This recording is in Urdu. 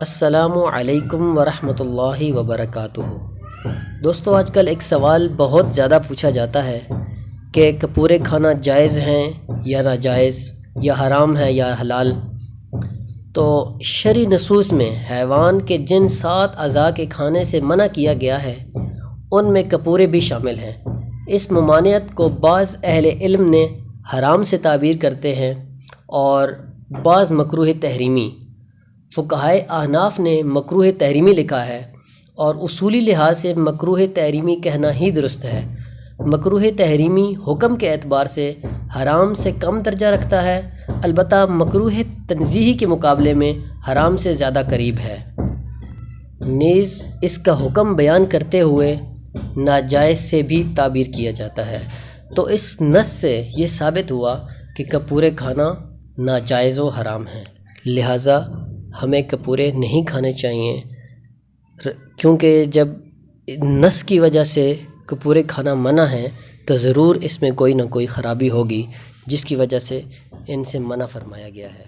السلام علیکم ورحمۃ اللہ وبرکاتہ۔ دوستو، آج کل ایک سوال بہت زیادہ پوچھا جاتا ہے کہ کپورے کھانا جائز ہیں یا ناجائز، یا حرام ہے یا حلال۔ تو شرعی نصوص میں حیوان کے جن 7 اعضاء کے کھانے سے منع کیا گیا ہے ان میں کپورے بھی شامل ہیں۔ اس ممانعت کو بعض اہل علم نے حرام سے تعبیر کرتے ہیں اور بعض مکروہ تحریمی۔ فقہائے احناف نے مکروہ تحریمی لکھا ہے اور اصولی لحاظ سے مکروہ تحریمی کہنا ہی درست ہے۔ مکروہ تحریمی حکم کے اعتبار سے حرام سے کم درجہ رکھتا ہے، البتہ مکروہ تنزیہی کے مقابلے میں حرام سے زیادہ قریب ہے۔ نیز اس کا حکم بیان کرتے ہوئے ناجائز سے بھی تعبیر کیا جاتا ہے۔ تو اس نص سے یہ ثابت ہوا کہ کپورے کھانا ناجائز و حرام ہیں، لہٰذا ہمیں کپورے نہیں کھانے چاہیے، کیونکہ جب نص کی وجہ سے کپورے کھانا منع ہے تو ضرور اس میں کوئی نہ کوئی خرابی ہوگی جس کی وجہ سے ان سے منع فرمایا گیا ہے۔